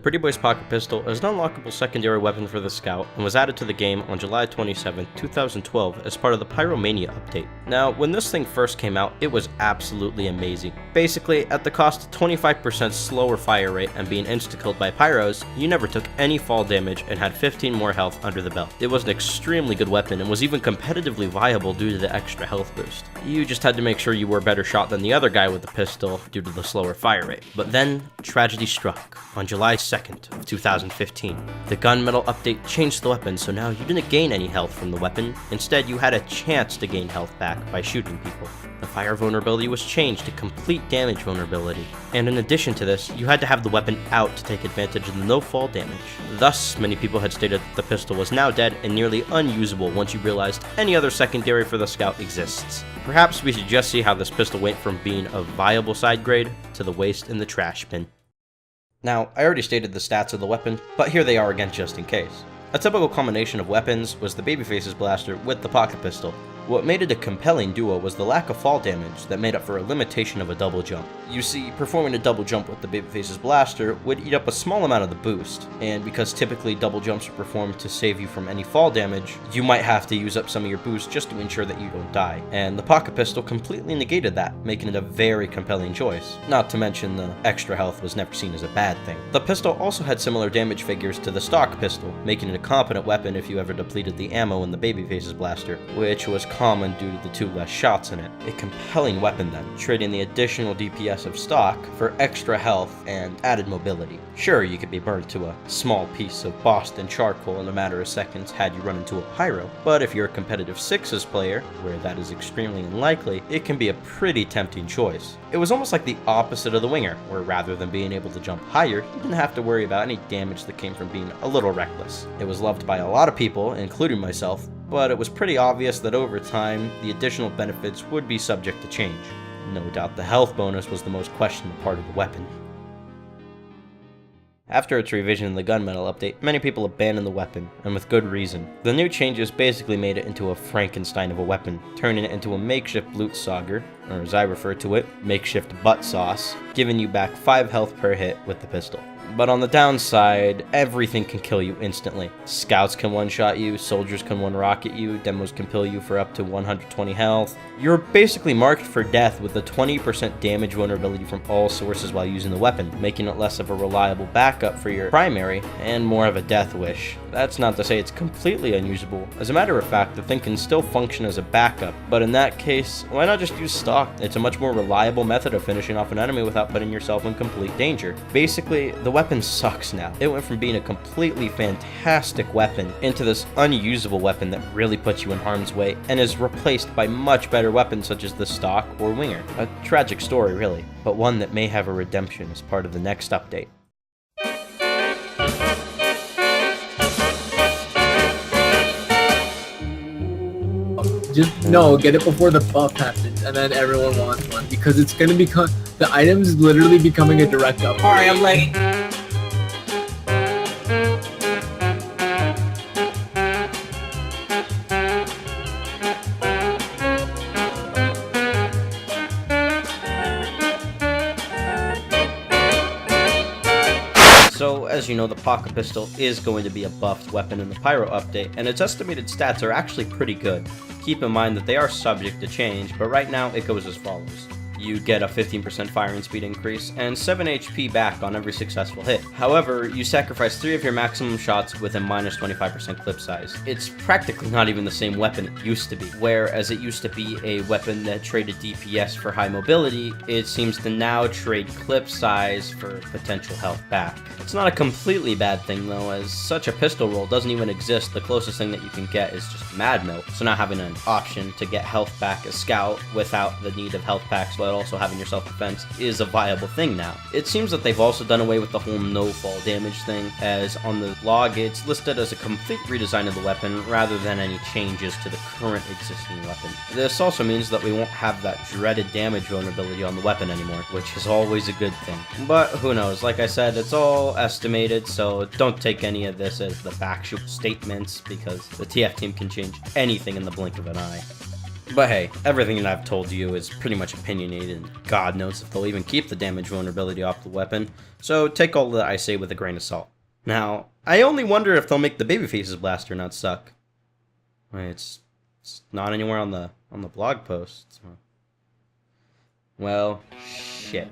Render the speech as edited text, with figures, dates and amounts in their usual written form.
Pretty Boy's Pocket Pistol is an unlockable secondary weapon for the Scout and was added to the game on July 27, 2012 as part of the Pyromania update. Now, when this thing first came out, it was absolutely amazing. Basically, at the cost of 25% slower fire rate and being insta-killed by pyros, you never took any fall damage and had 15 more health under the belt. It was an extremely good weapon and was even competitively viable due to the extra health boost. You just had to make sure you were a better shot than the other guy with the pistol due to the slower fire rate. But then, tragedy struck on July 2nd of 2015. The gunmetal update changed the weapon, so now you didn't gain any health from the weapon. Instead, you had a chance to gain health back by shooting people. The fire vulnerability was changed to complete damage vulnerability, and in addition to this, you had to have the weapon out to take advantage of the no fall damage. Thus, many people had stated that the pistol was now dead and nearly unusable once you realized any other secondary for the Scout exists. Perhaps we should just see how this pistol went from being a viable side grade to the waste in the trash bin. Now, I already stated the stats of the weapon, but here they are again just in case. A typical combination of weapons was the Babyface's blaster with the pocket pistol. What made it a compelling duo was the lack of fall damage that made up for a limitation of a double jump. You see, performing a double jump with the Babyface's blaster would eat up a small amount of the boost, and because typically double jumps are performed to save you from any fall damage, you might have to use up some of your boost just to ensure that you don't die. And the pocket pistol completely negated that, making it a very compelling choice. Not to mention the extra health was never seen as a bad thing. The pistol also had similar damage figures to the stock pistol, making it a competent weapon if you ever depleted the ammo in the Babyface's blaster, which was common due to the 2 less shots in it. A compelling weapon then, trading the additional DPS of stock for extra health and added mobility. Sure, you could be burned to a small piece of Boston charcoal in a matter of seconds had you run into a pyro, but if you're a competitive 6s player, where that is extremely unlikely, it can be a pretty tempting choice. It was almost like the opposite of the winger, where rather than being able to jump higher, you didn't have to worry about any damage that came from being a little reckless. It was loved by a lot of people, including myself, but it was pretty obvious that over time, the additional benefits would be subject to change. No doubt the health bonus was the most questioned part of the weapon. After its revision in the gunmetal update, many people abandoned the weapon, and with good reason. The new changes basically made it into a Frankenstein of a weapon, turning it into a makeshift Blutsauger, or as I refer to it, makeshift butt sauce, giving you back 5 health per hit with the pistol. But on the downside, everything can kill you instantly. Scouts can one-shot you, soldiers can one-rocket you, demos can kill you for up to 120 health. You're basically marked for death with a 20% damage vulnerability from all sources while using the weapon, making it less of a reliable backup for your primary, and more of a death wish. That's not to say it's completely unusable. As a matter of fact, the thing can still function as a backup, but in that case, why not just use stock? It's a much more reliable method of finishing off an enemy without putting yourself in complete danger. Basically, the weapon sucks now. It went from being a completely fantastic weapon into this unusable weapon that really puts you in harm's way and is replaced by much better weapons such as the stock or winger. A tragic story really, but one that may have a redemption as part of the next update. Just no, get it before the buff happens, and then everyone wants one because it's gonna become the item's literally becoming a direct up. Sorry, I'm late. So, as you know, the pocket pistol is going to be a buffed weapon in the Pyro update, and its estimated stats are actually pretty good. Keep in mind that they are subject to change, but right now it goes as follows. You get a 15% firing speed increase and 7 HP back on every successful hit. However, you sacrifice 3 of your maximum shots with a minus 25% clip size. It's practically not even the same weapon it used to be. Whereas it used to be a weapon that traded DPS for high mobility, it seems to now trade clip size for potential health back. It's not a completely bad thing though, as such a pistol roll doesn't even exist. The closest thing that you can get is just Mad Milk. So now having an option to get health back as Scout without the need of health packs, but also having your self-defense is a viable thing now. It seems that they've also done away with the whole no fall damage thing, as on the log it's listed as a complete redesign of the weapon rather than any changes to the current existing weapon. This also means that we won't have that dreaded damage vulnerability on the weapon anymore, which is always a good thing. But who knows, like I said, it's all estimated, so don't take any of this as the factual statements, because the TF team can change anything in the blink of an eye. But hey, everything that I've told you is pretty much opinionated, and God knows if they'll even keep the damage vulnerability off the weapon, so take all that I say with a grain of salt. Now, I only wonder if they'll make the Babyface's blaster not suck. Wait, it's not anywhere on the blog post. Well, shit.